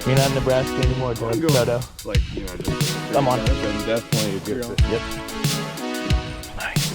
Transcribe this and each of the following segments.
You're not in Nebraska anymore, Toto. Like, you know, just Come on. Then definitely a good fit. Yep. Nice.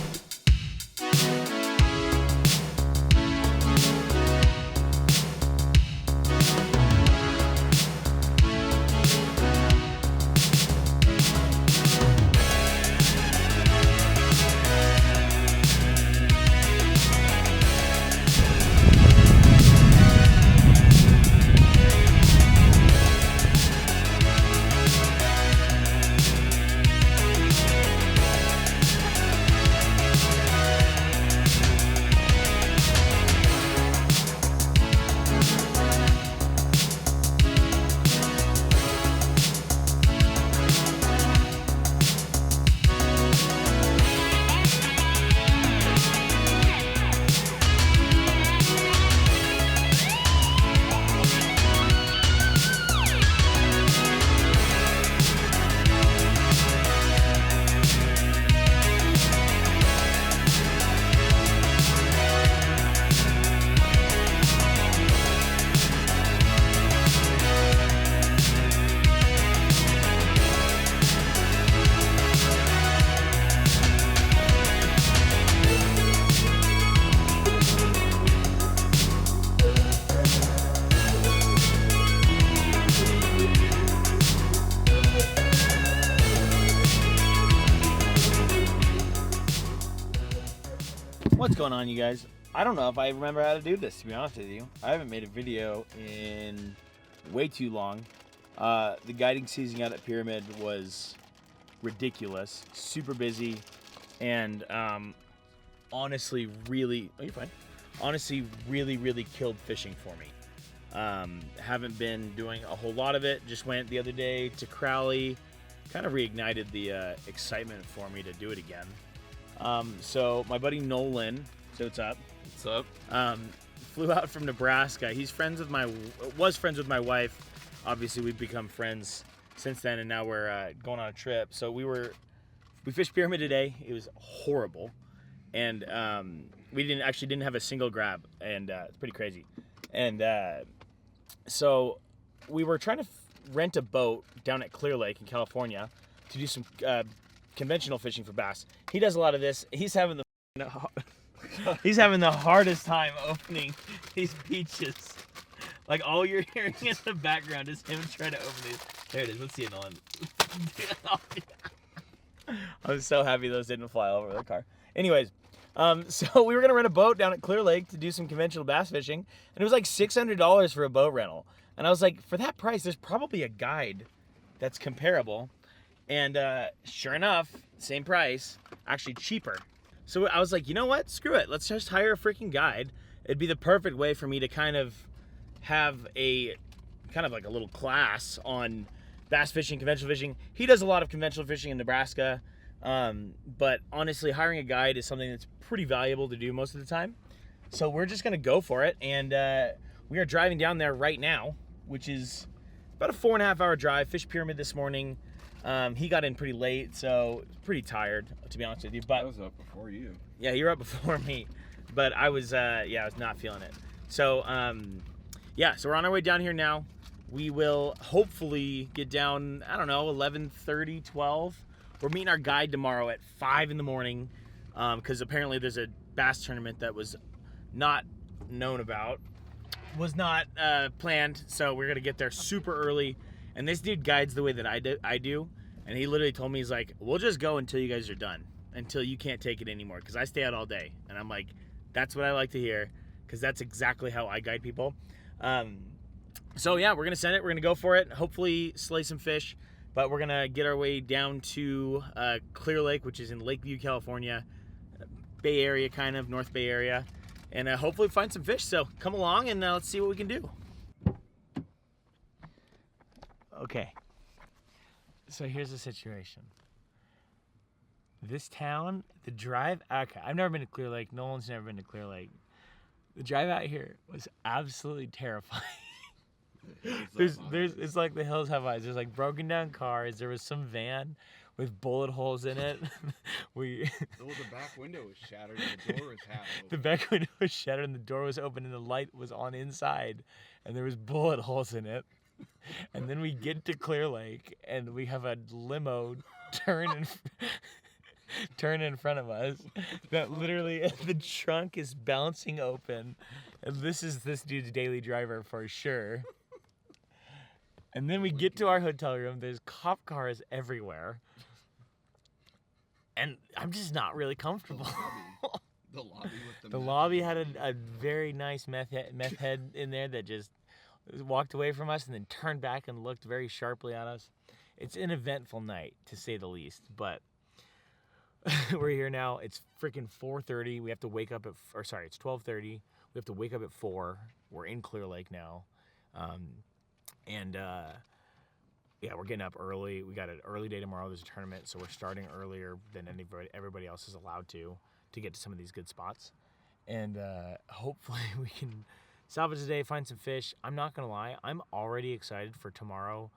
What's going on, you guys? I don't know if I remember how to do this, to be honest with you. I haven't made a video in way too long. The guiding season out at Pyramid was ridiculous, super busy, and honestly really, oh, you're fine. Honestly, really killed fishing for me. Haven't been doing a whole lot of it. Just went the other day to Crowley, kind of reignited the excitement for me to do it again. So my buddy Nolan, so what's up? What's up? Flew out from Nebraska. He's was friends with my wife. Obviously, we've become friends since then, and now we're going on a trip. So we fished Pyramid today. It was horrible, and we didn't have a single grab, and it's pretty crazy. And so we were trying to rent a boat down at Clear Lake in California to do some conventional fishing for bass. He does a lot of this. He's having the hardest time opening these beaches. Like, all you're hearing in the background is him trying to open these. There it is. Let's see it on. I was so happy those didn't fly over the car. Anyways, so we were gonna rent a boat down at Clear Lake to do some conventional bass fishing, and it was like $600 for a boat rental. And I was like, for that price, there's probably a guide that's comparable. And sure enough, same price, actually cheaper. So I was like, you know what? Screw it. Let's just hire a freaking guide. It'd be the perfect way for me to kind of have like a little class on bass fishing, conventional fishing. He does a lot of conventional fishing in Nebraska, but honestly, hiring a guide is something that's pretty valuable to do most of the time. So we're just gonna go for it, and we are driving down there right now, which is about a 4.5 hour drive. Fished Pyramid this morning. He got in pretty late, so pretty tired, to be honest with you. But I was up before you. Yeah, you were up before me, but I was not feeling it. So so we're on our way down here now. We will hopefully get down, I don't know, 11:30, 12. We're meeting our guide tomorrow at 5 in the morning, because apparently there's a bass tournament that was not known about, was not planned. So we're gonna get there super early. And this dude guides the way that I do. And he literally told me, he's like, we'll just go until you guys are done, until you can't take it anymore, because I stay out all day. And I'm like, that's what I like to hear, because that's exactly how I guide people. So yeah, we're gonna send it. We're gonna go for it. Hopefully slay some fish, but we're gonna get our way down to Clear Lake, which is in Lakeview, California, Bay Area, kind of North Bay Area, and hopefully find some fish. So come along and let's see what we can do. Okay, so here's the situation. This town, the drive, okay, I've never been to Clear Lake. Nolan's never been to Clear Lake. The drive out here was absolutely terrifying. It's like the hills have eyes. There's like broken down cars. There was some van with bullet holes in it. The back window was shattered and the door was half open. The back window was shattered and the door was open and the light was on inside and there was bullet holes in it. And then we get to Clear Lake, and we have a limo turn in front of us that literally the trunk is bouncing open. And this is this dude's daily driver for sure. And then we get to our hotel room. There's cop cars everywhere. And I'm just not really comfortable. The lobby with the lobby had a very nice meth head in there that just walked away from us and then turned back and looked very sharply at us. It's an eventful night, to say the least. But we're here now. It's freaking 4:30. We have to wake up it's 12:30. We have to wake up at 4. We're in Clear Lake now. Yeah, we're getting up early. We got an early day tomorrow. There's a tournament, so we're starting earlier than everybody else is allowed to get to some of these good spots. And hopefully we can salvage the day, find some fish. I'm not going to lie. I'm already excited for tomorrow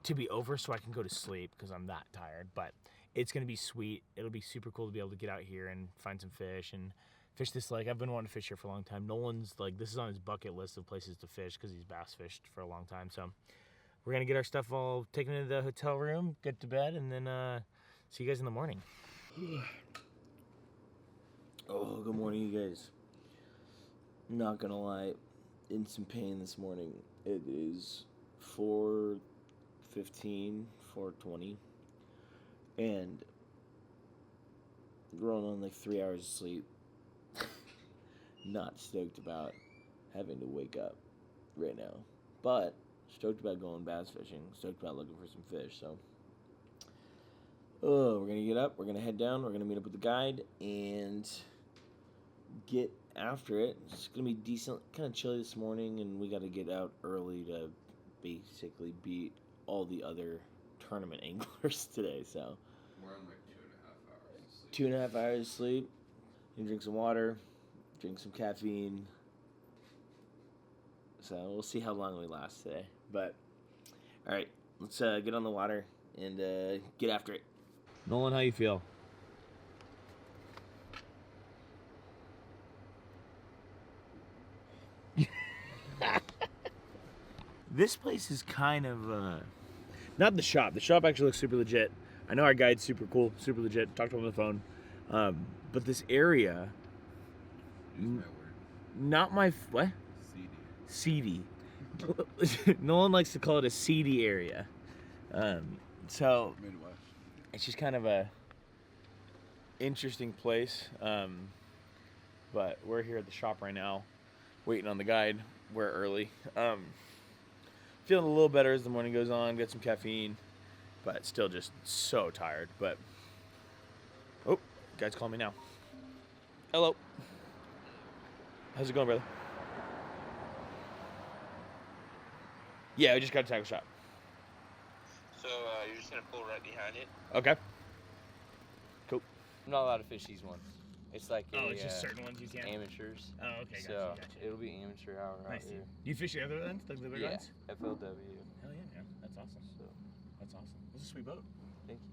to be over so I can go to sleep because I'm that tired. But it's going to be sweet. It'll be super cool to be able to get out here and find some fish and fish this lake. I've been wanting to fish here for a long time. Nolan's like, this is on his bucket list of places to fish because he's bass fished for a long time. So we're going to get our stuff all taken into the hotel room, get to bed, and then see you guys in the morning. Oh, good morning, you guys. I'm not going to lie, in some pain this morning. It is 4:15, 4:20, and we're on like 3 hours of sleep. Not stoked about having to wake up right now, but stoked about going bass fishing, stoked about looking for some fish. So we're gonna get up, we're gonna head down, we're gonna meet up with the guide and get after it. It's gonna be decent, kind of chilly this morning, and we got to get out early to basically beat all the other tournament anglers today. So we're on like 2.5 hours of sleep. 2.5 hours of sleep. You drink some water, drink some caffeine. So we'll see how long we last today. But all right, let's get on the water and get after it. Nolan, how you feel? This place is kind of not the shop. The shop actually looks super legit. I know our guide's super cool, super legit. Talked to him on the phone. But this area, not my what? Seedy. Nolan likes to call it a seedy area. So Midwest. it's just kind of a interesting place. But we're here at the shop right now, waiting on the guide. We're early. Feeling a little better as the morning goes on. Got some caffeine, but still just so tired. But oh, guide's calling me now. Hello. How's it going, brother? Yeah, we just got a tackle shop. So you're just gonna pull right behind it? Okay. Cool. I'm not allowed to fish these ones. It's like it's just certain ones you can't. Amateurs. Oh, okay, So gotcha. it'll be amateur hour out Nice. here. Do you fish the other ones, like the bigger Yeah, ones? FLW. Hell yeah, man. That's awesome. So That's awesome. This is a sweet boat. thank you.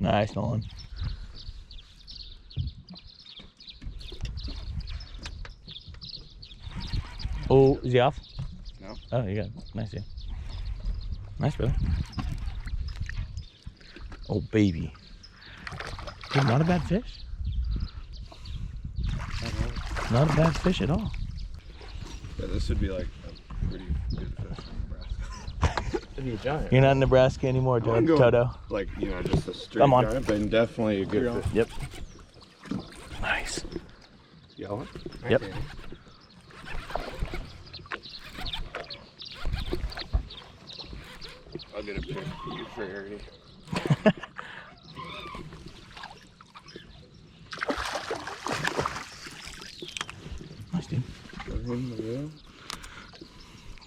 Nice, Nolan. Oh, is he off? No. Oh, you got it. Nice, yeah. Nice, brother. Oh, baby. Dude, not a bad fish. Not a bad fish at all. Yeah, this would be like a pretty good fish in Nebraska. It'd be a giant. You're not in Nebraska anymore, Toto. Like, you know, just a straight Come on. giant, but definitely a good fish. Yep. Nice. Yellow? Yep. Okay. I'll get a fish for you for Harry. Nice, dude.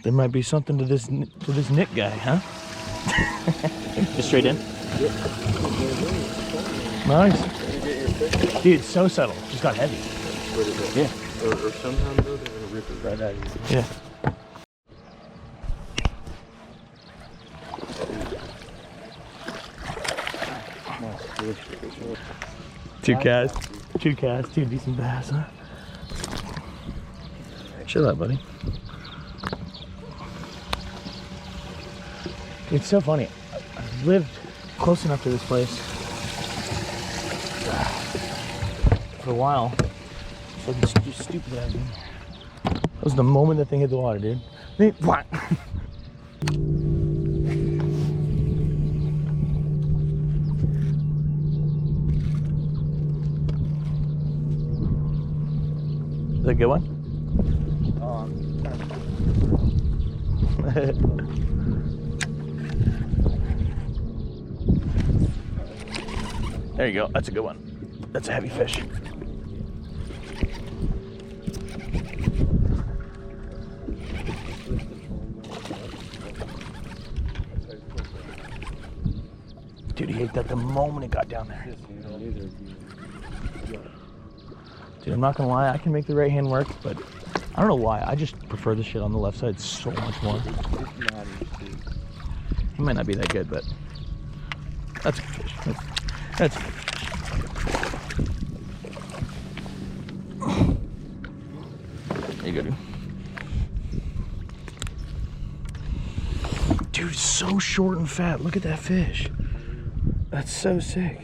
There might be something to this Nick guy, huh? Just straight in. Nice. Dude, so subtle. Just got heavy. Yeah. Or sometimes they're gonna rip it right out of you. Yeah. Two casts, two decent bass, huh? Chill out, buddy. It's so funny. I've lived close enough to this place for a while. So it's just stupid that I mean. That was the moment that thing hit the water, dude. What? Is that a good one? There you go. That's a good one. That's a heavy fish. Dude, he ate that the moment it got down there. Dude, I'm not gonna lie, I can make the right hand work, but I don't know why. I just prefer the shit on the left side so much more. He might not be that good, but that's a good fish. That's a good fish. There you go, dude. Dude, so short and fat. Look at that fish. That's so sick.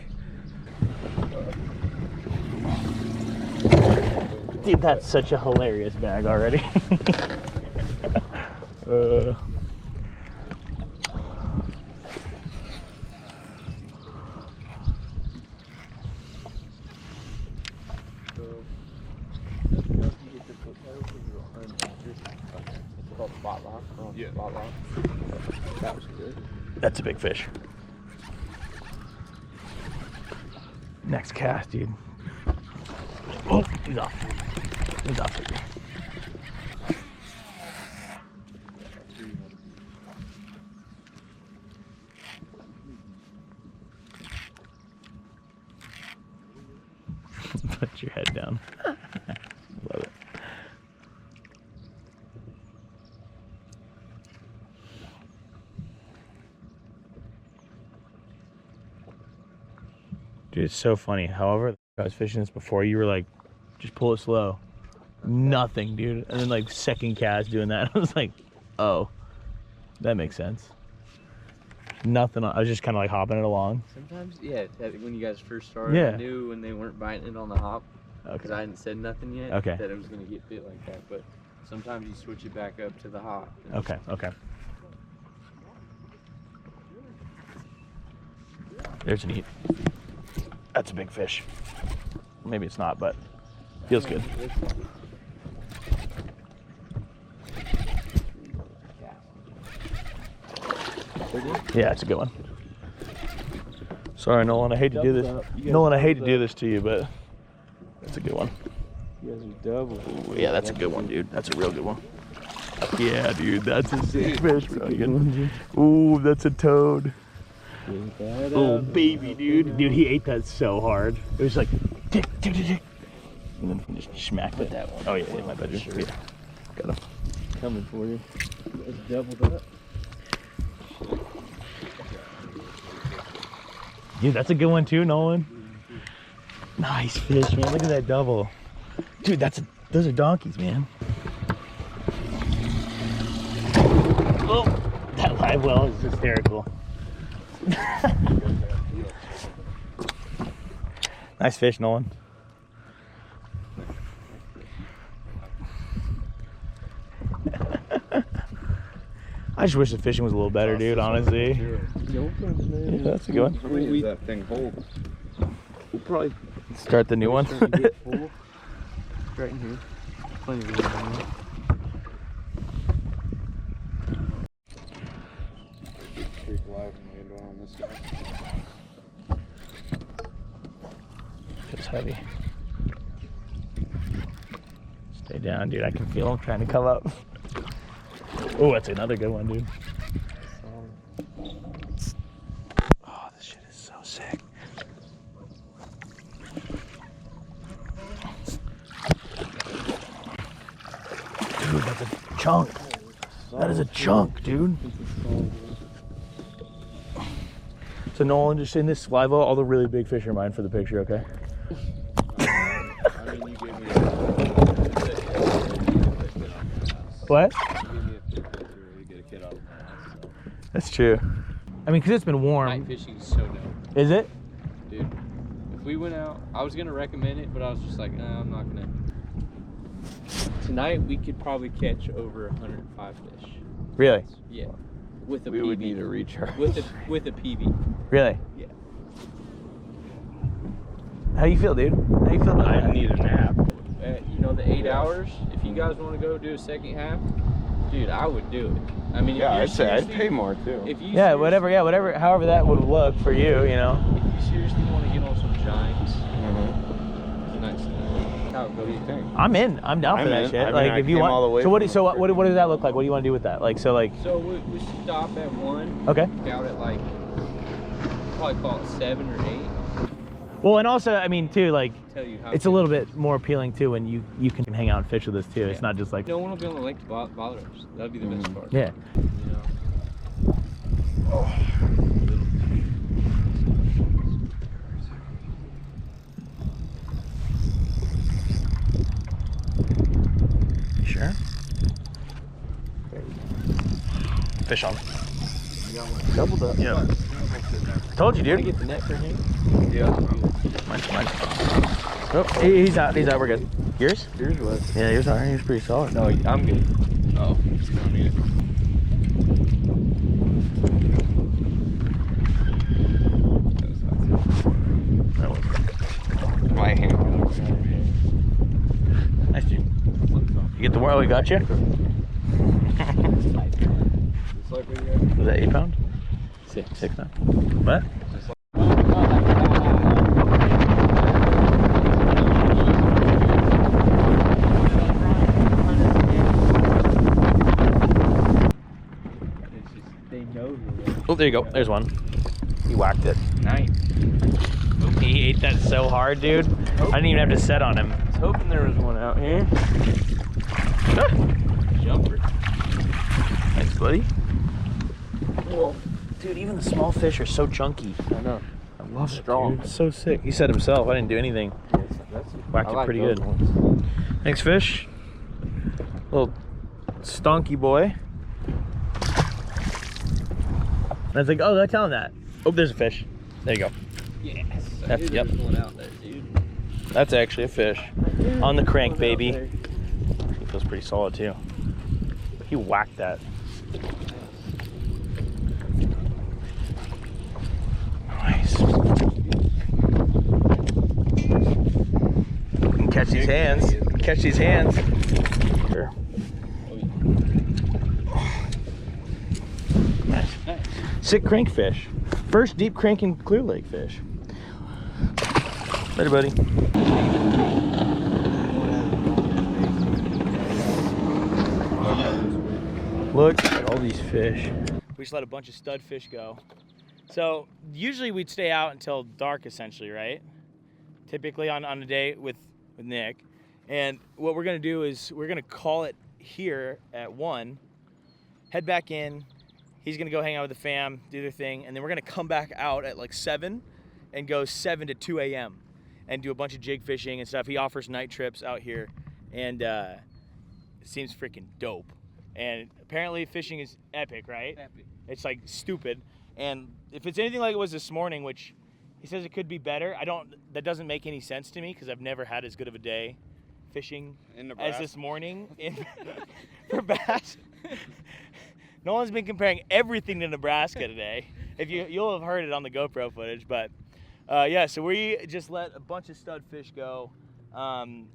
Dude, that's such a hilarious bag already. Yeah. That was good. That's a big fish. Next cast, dude. Oh, he's off. He's off. Put your head down. Love it. Dude, it's so funny. However, I was fishing this before, you were like, just pull it slow. Nothing, dude. And then like second cast doing that, I was like, oh, that makes sense. Nothing. I was just kind of like hopping it along. Sometimes, yeah, when you guys first started, Yeah. I knew when they weren't biting it on the hop, because Okay. I hadn't said nothing yet, Okay. that it was going to get bit like that. But sometimes you switch it back up to the hop. Okay, okay. There's an eat. That's a big fish. Maybe it's not, but feels good. Yeah, it's a good one. Sorry, Nolan, I hate to do this. Nolan, I hate to do this to you, but that's a good one. You guys are double. Ooh, yeah, that's a good one, dude. That's a real good one. Yeah, dude, that's a sick fish, bro. Ooh, that's a toad. Oh, baby, dude. Dude, he ate that so hard. It was like, tick, tick, tick, tick. And then he just smacked it. That one. Oh, yeah, in my bedroom. Sure. Yeah. Got him. Coming for you. It's doubled up. Dude, that's a good one too, Nolan. Nice fish, man. Look at that double. Dude, those are donkeys, man. Oh, that live well is hysterical. Nice fish, Nolan. I just wish the fishing was a little better, dude, honestly. Yeah, that's a good one. How many does that thing hold? We'll probably Start the new one. right in here. Plenty of room in here. Creek live and land on this guy. Feels heavy. Stay down, dude. I can feel him trying to come up. Oh, that's another good one, dude. Oh, this shit is so sick. Dude, that's a chunk. That is a chunk, dude. So Nolan, just in this live, all the really big fish are mine for the picture, okay? I mean, you gave me What? you gave me a big picture to get a kid out of the house. That's true. I mean, because it's been Night warm. fishing is so dope. Is it? Dude, if we went out, I was gonna recommend it, but I was just like, nah, I'm not gonna. Tonight we could probably catch over 105 fish. Really? Yeah, with a We PB. would need a recharge. with a PB. Really? Yeah. How you feel, dude? How you feel about I that? need a nap. You know, the 8 hours. If you guys want to go do a second half, dude, I would do it. I mean, if Yeah, you're I'd say I'd seriously- pay more too. If you Yeah, whatever. Yeah, whatever. However that would look for you, you know. If you seriously want to get on some giants, Mhm. tonight's the night. What do you think? I'm in. I'm down for I'm that in. shit. I mean, like I if you came want. all the way So what? from So up what does that look like? What do you want to do with that? Like so, like. So we stop at 1. Okay. Out at like probably call it 7 or 8. Well, and also, I mean, too, like Tell you how. it's a little bit more appealing too when you can hang out and fish with us too. It's not just like. No one will be on the lake to bother us. That'd be the best part. Yeah. You know. Sure. Fish on. Doubled up. Yeah. Told you, dude. Get the net for him. Yeah. Mine's. Oh, he's out. He's out. We're good. Yours? Yours was. Yeah, yours are. Yours pretty solid. No, I'm good. Oh, it's not me. That was My hand. nice, dude. You get the whirl. We got you. Was that 8 pound? 6 pound. What? They know Oh, there you go. There's one. He whacked it. Nice. He ate that so hard, dude. I didn't even have to set on him. I was hoping there was one out here. Jumper. Thanks, buddy. Dude, even the small fish are so chunky. I know. I love Strong. it, dude. It's so sick. He said himself. I didn't do anything. Whacked I it like pretty those good. ones. Thanks, fish. Little stonky boy. And I was like, oh, go tell him that. Oh, there's a fish. There you go. Yes. That's- yep. There's one out there, dude. That's actually a fish. On the crank, baby. He feels pretty solid, too. He whacked that. Nice. Catch these hands. Catch these hands. Sure. Nice. Sick crankfish. First deep cranking Clear Lake fish. Later, buddy. Look at all these fish. We just let a bunch of stud fish go. So usually we'd stay out until dark, essentially, right? Typically on a day with Nick. And what we're gonna do is we're gonna call it here at 1, head back in. He's gonna go hang out with the fam, do their thing, and then we're gonna come back out at like 7 and go 7 to 2 a.m. and do a bunch of jig fishing and stuff. He offers night trips out here, and it seems freaking dope. And apparently fishing is epic, right? Epic. It's like stupid. And if it's anything like it was this morning, which he says it could be better, that doesn't make any sense to me because I've never had as good of a day fishing In as Nebraska. this morning for bass. Nolan's been comparing everything to Nebraska today. You'll have heard it on the GoPro footage, but yeah, so we just let a bunch of stud fish go.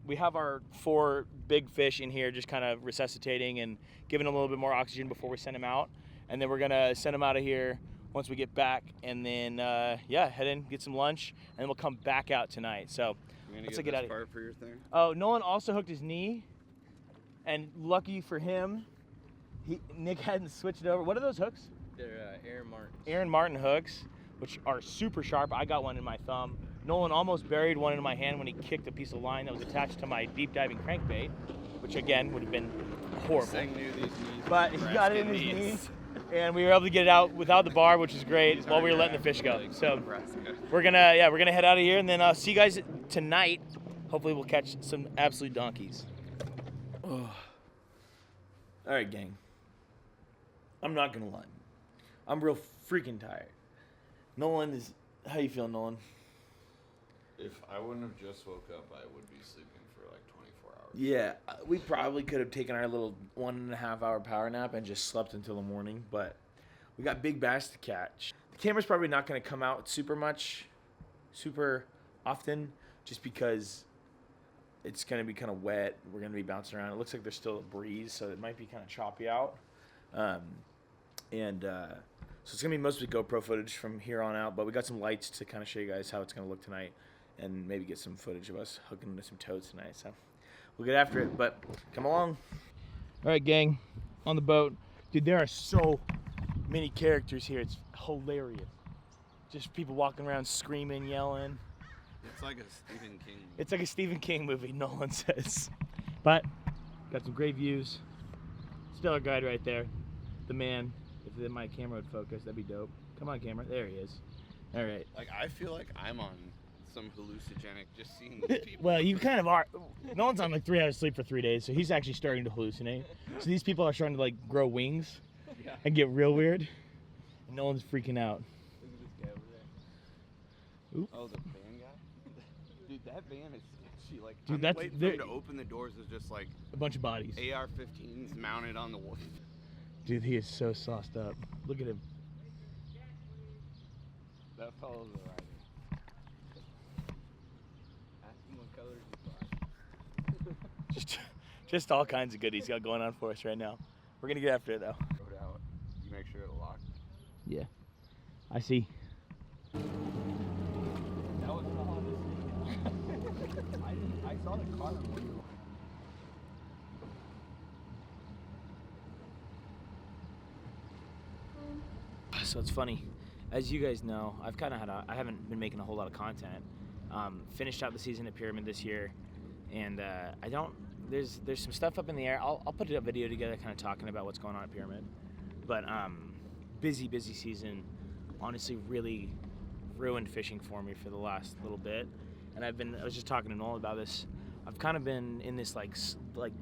We have our 4 big fish in here just kind of resuscitating and giving them a little bit more oxygen before we send them out. And then we're gonna send them out of here once we get back, and then yeah, head in, get some lunch, and then we'll come back out tonight. So let's get out of here. For your thing? Oh, Nolan also hooked his knee, and lucky for him, Nick hadn't switched it over. What are those hooks? They're Aaron Martin's. Aaron Martin hooks, which are super sharp. I got one in my thumb. Nolan almost buried one in my hand when he kicked a piece of line that was attached to my deep diving crankbait, which again would have been horrible. But he got it in his knees, and we were able to get it out without the bar, which is great, while we were letting the fish go. So we're gonna head out of here, and then see you guys tonight. Hopefully we'll catch some absolute donkeys. Oh. All right, gang. I'm not gonna lie. I'm real freaking tired. Nolan is. How you feeling, Nolan? If I wouldn't have just woke up, I would be sleeping for like 24 hours. Yeah, we probably could have taken our little 1.5 hour power nap and just slept until the morning, but we got big bass to catch. The camera's probably not going to come out super often, just because it's going to be kind of wet. We're going to be bouncing around. It looks like there's still a breeze, so it might be kind of choppy out. So it's going to be mostly GoPro footage from here on out, but we got some lights to kind of show you guys how it's going to look tonight and maybe get some footage of us hooking into some toads tonight. So we'll get after it, but come along. All right, gang, on the boat. Dude, there are so many characters here. It's hilarious. Just people walking around screaming, yelling. It's like a Stephen King. It's like a Stephen King movie, Nolan says. But got some great views. Stellar guide right there. The man. If my camera would focus, that'd be dope. Come on, camera. There he is. All right. Like, I feel like I'm on some hallucinogenic just seeing these people. Well, you kind of are. Nolan's on like 3 hours sleep for 3 days, so he's actually starting to hallucinate. So these people are starting to like grow wings and get real weird. And Nolan's freaking out. Look at this guy over there. Oop. Oh, the van guy? Dude, that van is sketchy. Like, Dude, I'm that's waiting for him to open the doors. There's just like a bunch of bodies. AR-15s mounted on the wall. Dude, he is so sauced up. Look at him. That fellow's a rider. Ask him what color he's black. Just all kinds of goodies got going on for us right now. We're gonna get after it though. Go out. You make sure it'll lock. Yeah, I see. That was the hardest thing. I saw the car on window. So it's funny, as you guys know, I haven't been making a whole lot of content. Finished out the season at Pyramid this year, and there's some stuff up in the air. I'll put a video together kind of talking about what's going on at Pyramid. But busy season, honestly really ruined fishing for me for the last little bit. And I was just talking to Nolan about this. I've kind of been in this like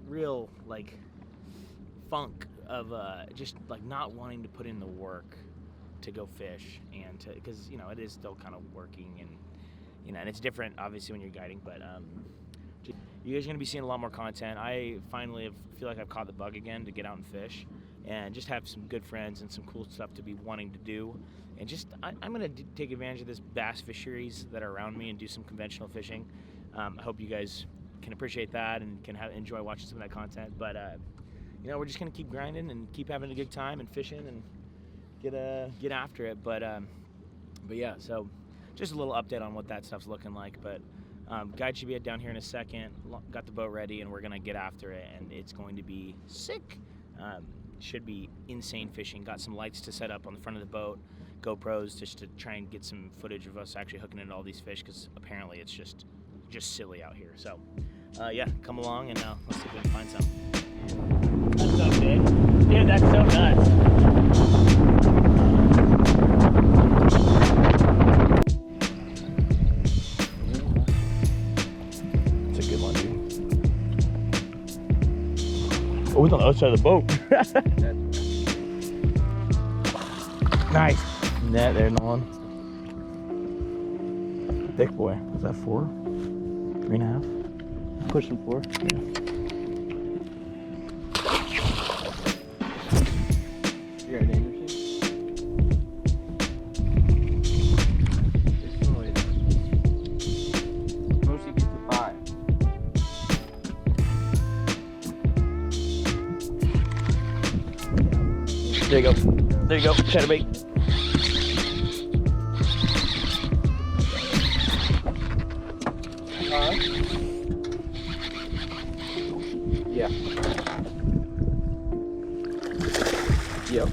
real like funk of just like not wanting to put in the work to go fish, and because it is still kind of working, and and it's different obviously when you're guiding, but you guys are going to be seeing a lot more content. I finally feel like I've caught the bug again to get out and fish and just have some good friends and some cool stuff to be wanting to do, and just I'm going to take advantage of this bass fisheries that are around me and do some conventional fishing. I hope you guys can appreciate that and can enjoy watching some of that content, but we're just going to keep grinding and keep having a good time and fishing and get after it, but yeah, so just a little update on what that stuff's looking like. But guide should be down here in a second. Got the boat ready, and we're gonna get after it, and it's going to be sick. Should be insane fishing. Got some lights to set up on the front of the boat, GoPros, just to try and get some footage of us actually hooking into all these fish, because apparently it's just silly out here. So yeah, come along and let's see if we can find some. That's so big, dude. That's so nuts. Oh, it's on the other side of the boat. Nice. Net there, Nolan. Thick boy. Is that 4? 3.5? Pushing 4. Yeah. You're at Anderson? Mostly get to 5. There you go. There you go. Chatterbait. Yeah. Yep.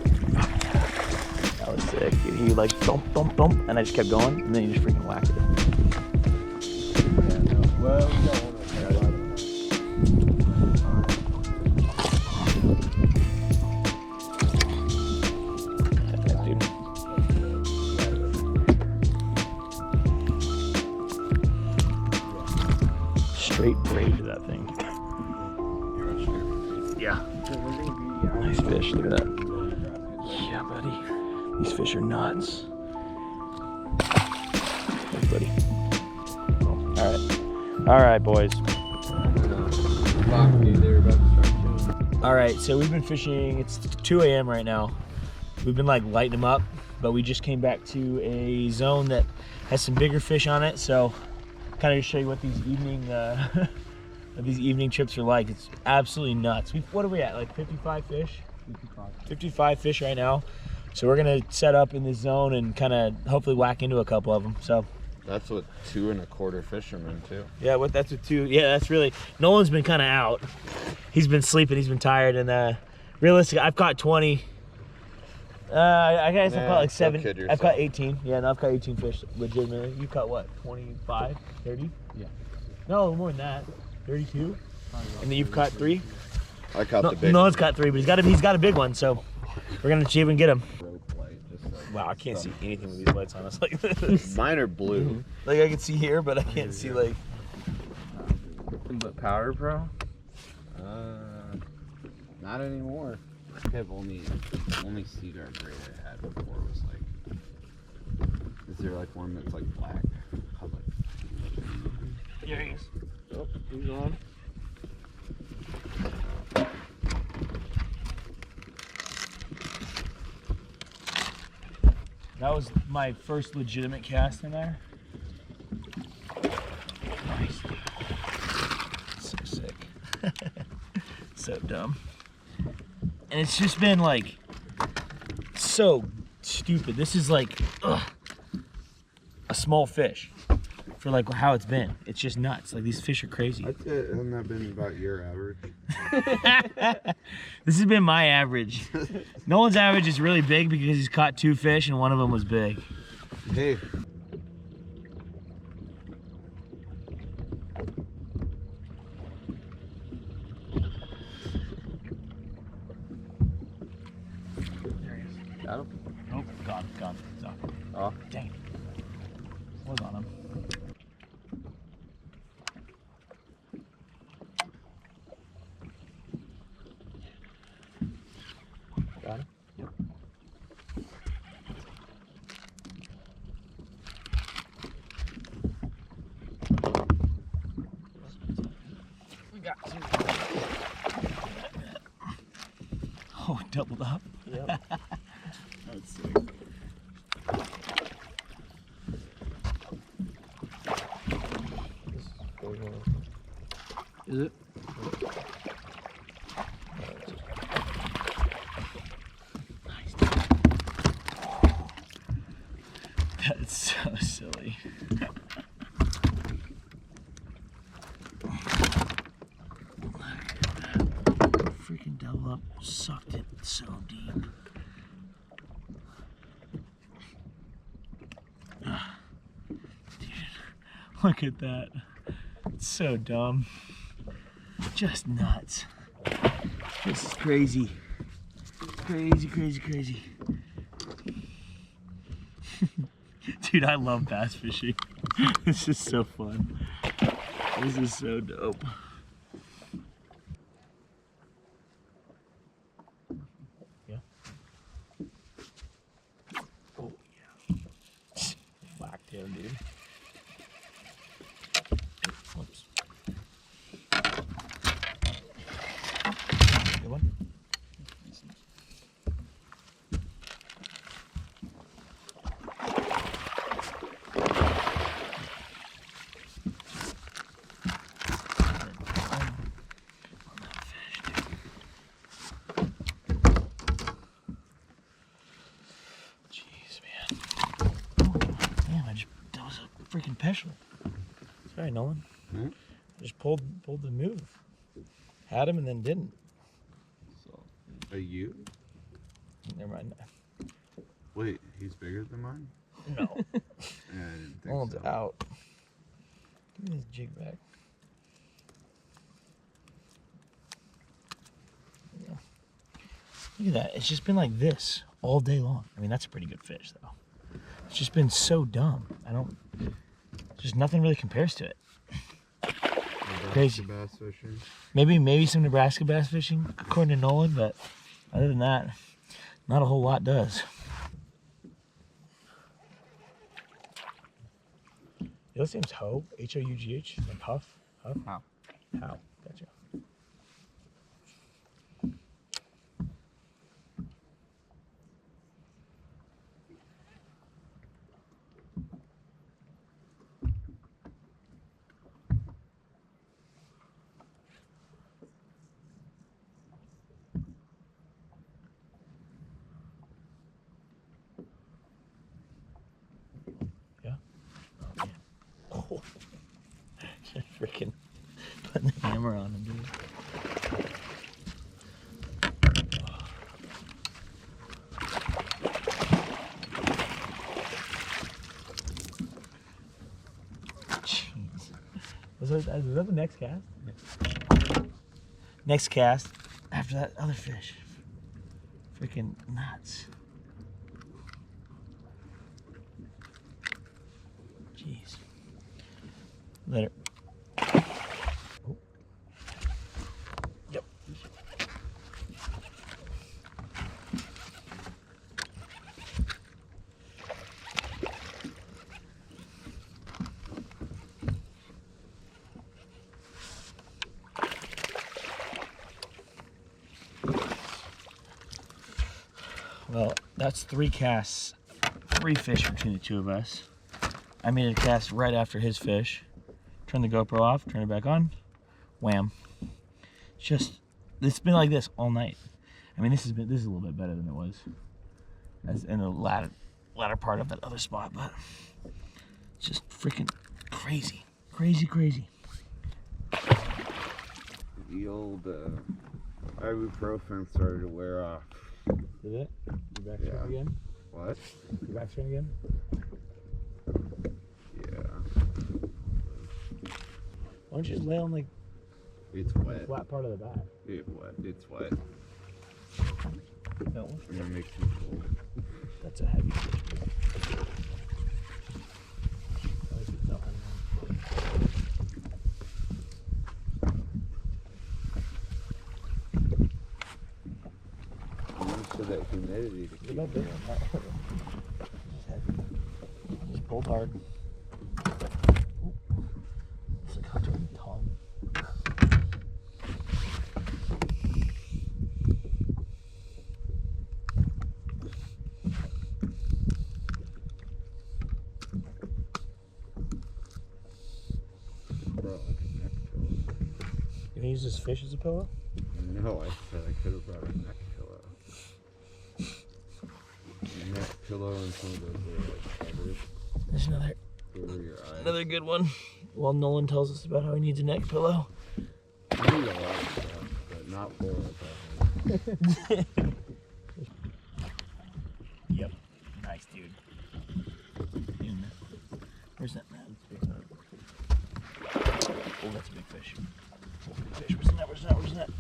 That was sick, dude. He like thump, thump, thump, and I just kept going, and then he just freaking whacked it. Yeah, no. Well, we got one right there. Dude. Straight braid to that thing. Yeah. Nice fish. Look at that. Yeah, buddy. These fish are nuts. Thanks, buddy. Oh, all right. All right, boys. All right, so we've been fishing. It's 2 a.m. right now. We've been like lighting them up, but we just came back to a zone that has some bigger fish on it. So, kind of show you what these evening trips are like. It's absolutely nuts. What are we at? Like 55 fish? 55 fish right now. So we're gonna set up in this zone and kind of hopefully whack into a couple of them. So That's with 2 1/4 fishermen too. yeah, that's with 2. Yeah, that's really. Nolan's been kind of out. He's been sleeping. He's been tired. And realistically, I've caught 20. I guess I've caught like 7. I've caught 18. Yeah, no, I've caught 18 fish legitimately. You caught what? 25, 30? Yeah. No, more than that. 32. And then you've caught 3. I caught the big Nolan's caught 3, but he's got a big one. So we're gonna see if we can get him. Wow, I can't see anything with these lights on us like this. Mine are blue. Like I can see here, but I can't see like. But Power Pro? Not anymore. I have only Seaguar gray I had before was like. Is there like one that's like black? Here he is. Oh, he's on. That was my first legitimate cast in there. Nice. So sick. So dumb. And it's just been like so stupid. This is like a small fish for like how it's been. It's just nuts. Like these fish are crazy. I'd say, hasn't that been about your average? This has been my average. Nolan's average is really big because he's caught 2 fish and one of them was big. Hey. There he is. Got him? Nope, gone. It's off. Oh. Dang it. Was on him. Got him? Yep. We got 2. Oh, doubled up. Yep. That's sick. Is it? Nice. That's so silly. Freaking double up, sucked it so deep. Dude, look at that. It's so dumb. Just nuts. This is crazy. Crazy. Dude, I love bass fishing. This is so fun. This is so dope. Yeah. Oh, yeah. Whacked him, dude. Whoops. Good one. Jeez, man. Damn, that was a freaking peschel. Sorry, Nolan. Hmm? I just pulled the move. Had him and then didn't. So, are you? Never mind. Wait, he's bigger than mine? No. Yeah, I didn't think One's so. out. Give me this jig back. Yeah. Look at that. It's just been like this all day long. I mean, that's a pretty good fish, though. It's just been so dumb. Just nothing really compares to it. Crazy. Bass fishing. Maybe some Nebraska bass fishing, according to Nolan, but other than that, not a whole lot does. Your last name's Ho, H-O-U-G-H, like Huff? Huff? How? How? Gotcha. Oh, freaking putting the hammer on him, dude. Jeez. Was that the next cast? Yeah. Next cast after that other fish. Freaking nuts. Jeez. Later. Oh. Yep. Well, that's 3 casts, 3 fish between the two of us. I made a cast right after his fish. Turn the GoPro off, turn it back on, wham. It's been like this all night. I mean, this is a little bit better than it was as in the latter part of that other spot, but it's just freaking crazy. The old ibuprofen started to wear off. Did it? You back Yeah. again? What? You back again? Yeah. Why don't you just lay on like It's the wet. flat part of the bat? It's wet. No, I'm gonna make some cold. that's a heavy fish. Most of that humidity to keep About it this? up. Just heavy. Just pulled hard. Ooh. It's like a tongue. Brought like a neck pillow. You gonna use this fish as a pillow? No, I said I could have brought a neck pillow. A neck pillow and some of those little like covers There's over your eyes. another good one. While Nolan tells us about how he needs a neck pillow. I need a lot of stuff, but not for it. Yep. Nice, dude. Where's that man? Oh, that's a big fish. Oh, big fish. Where's the net?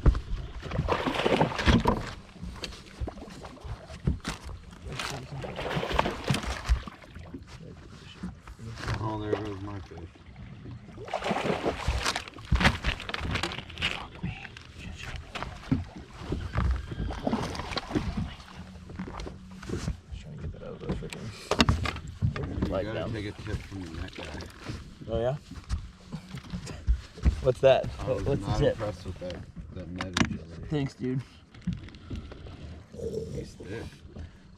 Oh, there goes my fish. Trying to get that out of the freaking You light gotta down. take a tip from the net guy. Oh yeah. What's that? I was What's not the tip? impressed with that med agility. Thanks, dude. He's thick.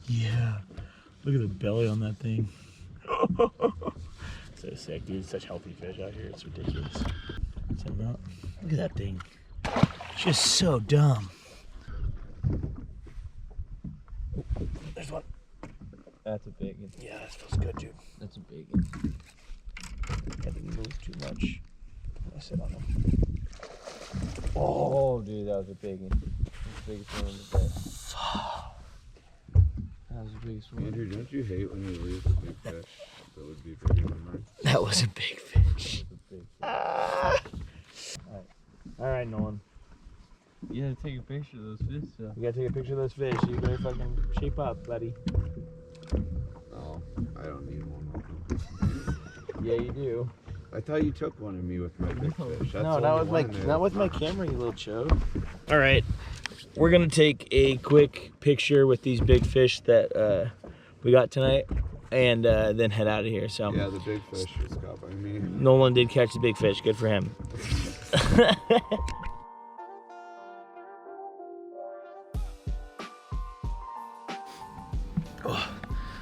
Yeah. Look at the belly on that thing. So sick, dude. Such healthy fish out here. It's ridiculous. Send him out. Look at that thing. It's just so dumb. Oh, there's one. That's a big one. Yeah, that feels good, dude. That's a big one. I didn't move too much. I sit on him. Oh, dude, that was a big one. That's the biggest one of the day. That was the biggest one. Andrew, don't you hate when you lose a big fish that would be bigger than mine? That was a big fish. That was a big fish. All right, Nolan. You gotta take a picture of those fish, though. You gotta take a picture of those fish. You better fucking shape up, buddy. Oh, I don't need one. Yeah, you do. I thought you took one of me with my big fish. That's No, the not only with my one there. not with my camera, you little chode. All right, we're gonna take a quick picture with these big fish that we got tonight, and then head out of here. So Yeah, the big fish was caught by me. Nolan did catch the big fish. Good for him.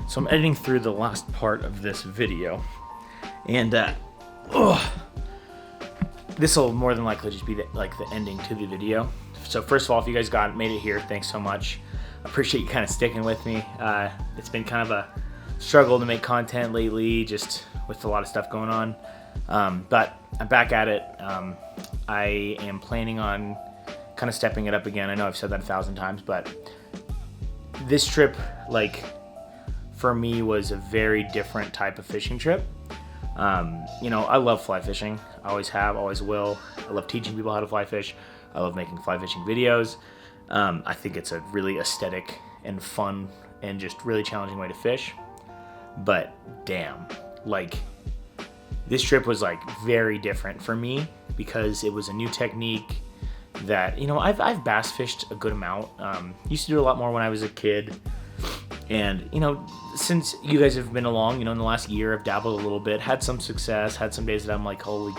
So I'm editing through the last part of this video, and this will more than likely just be the ending to the video. So first of all, if you guys made it here, thanks so much. I appreciate you kind of sticking with me. It's been kind of a struggle to make content lately, just with a lot of stuff going on. But I'm back at it. I am planning on kind of stepping it up again. I know I've said that 1,000 times, but this trip, for me, was a very different type of fishing trip. You know, I love fly fishing. I always have, always will. I love teaching people how to fly fish. I love making fly fishing videos. I think it's a really aesthetic and fun and just really challenging way to fish. But damn, this trip was very different for me because it was a new technique that, you know, I've bass fished a good amount. Used to do a lot more when I was a kid. And, you know, since you guys have been along, you know, in the last year, I've dabbled a little bit, had some success, had some days that I'm like, holy,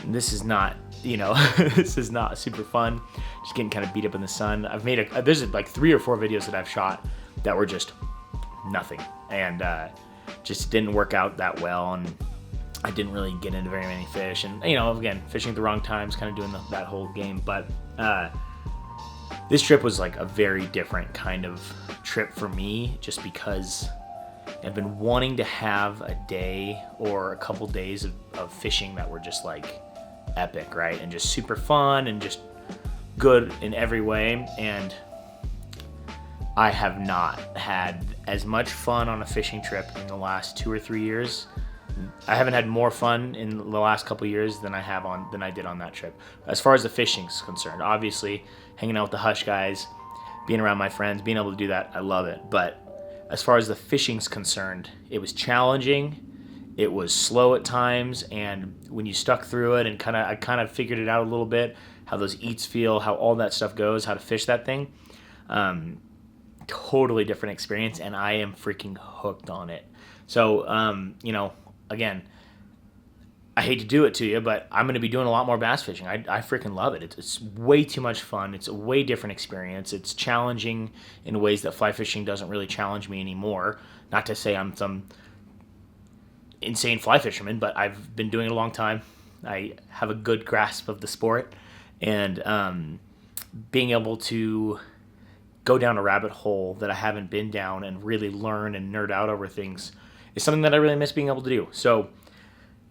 this is not, you know, this is not super fun. Just getting kind of beat up in the sun. I've made there's 3 or 4 videos that I've shot that were just nothing. And just didn't work out that well. And I didn't really get into very many fish. And, you know, again, fishing at the wrong times, kind of doing that whole game. But this trip was a very different kind of trip for me, just because I've been wanting to have a day or a couple days of fishing that were just epic, right? And just super fun and just good in every way. And I have not had as much fun on a fishing trip in the last 2 or 3 years. I haven't had more fun in the last couple years than I did on that trip. As far as the fishing's concerned, obviously hanging out with the Hush guys, being around my friends, being able to do that, I love it. But as far as the fishing's concerned, it was challenging. It was slow at times, and when you stuck through it and I kind of figured it out a little bit, how those eats feel, how all that stuff goes, how to fish that thing. Totally different experience, and I am freaking hooked on it. So, you know, again, I hate to do it to you, but I'm going to be doing a lot more bass fishing. I freaking love it. It's way too much fun. It's a way different experience. It's challenging in ways that fly fishing doesn't really challenge me anymore. Not to say I'm some insane fly fisherman, but I've been doing it a long time. I have a good grasp of the sport, and being able to go down a rabbit hole that I haven't been down and really learn and nerd out over things is something that I really miss being able to do. So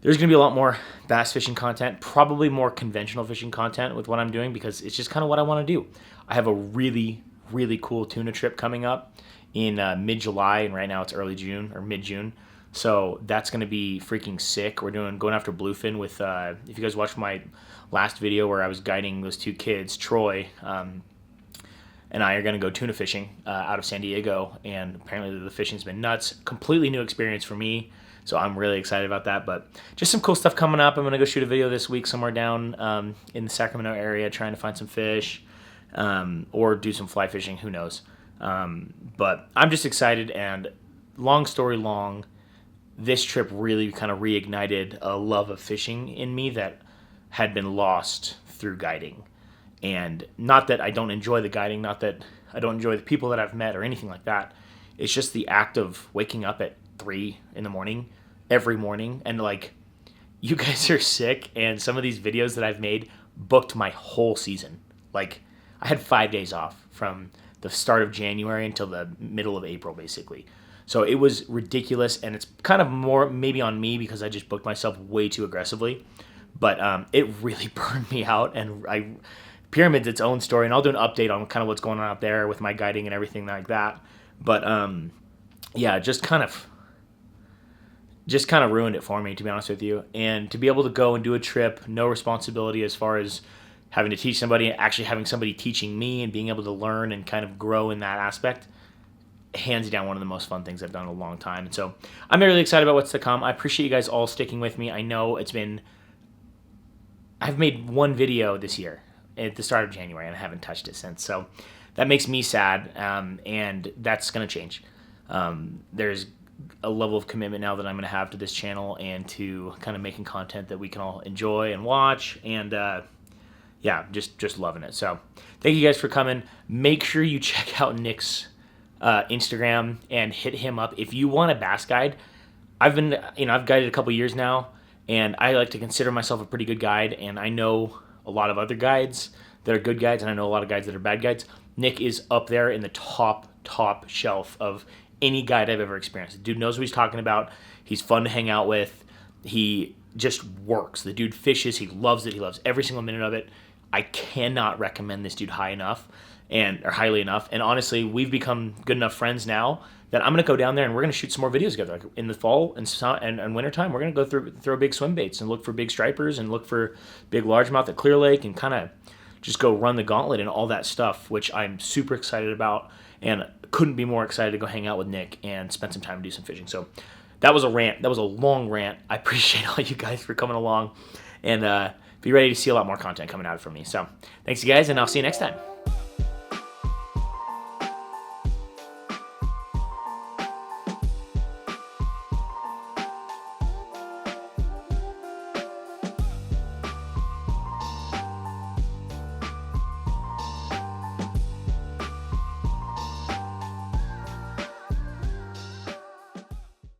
there's going to be a lot more bass fishing content, probably more conventional fishing content with what I'm doing, because it's just kind of what I want to do. I have a really, really cool tuna trip coming up in mid-July, and right now it's early June or mid-June. So that's going to be freaking sick. We're going after bluefin with, if you guys watched my last video where I was guiding those 2 kids, Troy and I are going to go tuna fishing out of San Diego, and apparently the fishing's been nuts. Completely new experience for me, so I'm really excited about that. But just some cool stuff coming up. I'm going to go shoot a video this week somewhere down in the Sacramento area, trying to find some fish or do some fly fishing, who knows. But I'm just excited, and long story long, this trip really kind of reignited a love of fishing in me that had been lost through guiding. And not that I don't enjoy the guiding, not that I don't enjoy the people that I've met or anything like that. It's just the act of waking up at 3 in the morning, every morning, and you guys are sick, and some of these videos that I've made booked my whole season. I had 5 days off from the start of January until the middle of April, basically. So it was ridiculous, and it's kind of more maybe on me because I just booked myself way too aggressively. But it really burned me out, and Pyramid's its own story, and I'll do an update on kind of what's going on out there with my guiding and everything like that. But yeah, just kind of ruined it for me, to be honest with you. And to be able to go and do a trip, no responsibility as far as having to teach somebody, actually having somebody teaching me and being able to learn and kind of grow in that aspect, hands down one of the most fun things I've done in a long time. And so I'm really excited about what's to come. I appreciate you guys all sticking with me. I know I've made one video this year at the start of January, and I haven't touched it since. So that makes me sad, and that's going to change. There's a level of commitment now that I'm going to have to this channel and to kind of making content that we can all enjoy and watch, and yeah, just loving it. So thank you guys for coming. Make sure you check out Nick's Instagram and hit him up if you want a bass guide. I've guided a couple years now, and I like to consider myself a pretty good guide, and I know a lot of other guides that are good guides, and I know a lot of guides that are bad guides. Nick is up there in the top shelf of any guide I've ever experienced. The dude knows what he's talking about. He's fun to hang out with. He just works. The dude fishes. He loves it. He loves every single minute of it. I cannot recommend this dude highly enough. And honestly, we've become good enough friends now that I'm going to go down there and we're going to shoot some more videos together. Like in the fall and wintertime, we're going to go throw big swim baits and look for big stripers and look for big largemouth at Clear Lake and kind of just go run the gauntlet and all that stuff, which I'm super excited about and couldn't be more excited to go hang out with Nick and spend some time and do some fishing. So that was a rant. That was a long rant. I appreciate all you guys for coming along, and be ready to see a lot more content coming out from me. So thanks, you guys, and I'll see you next time.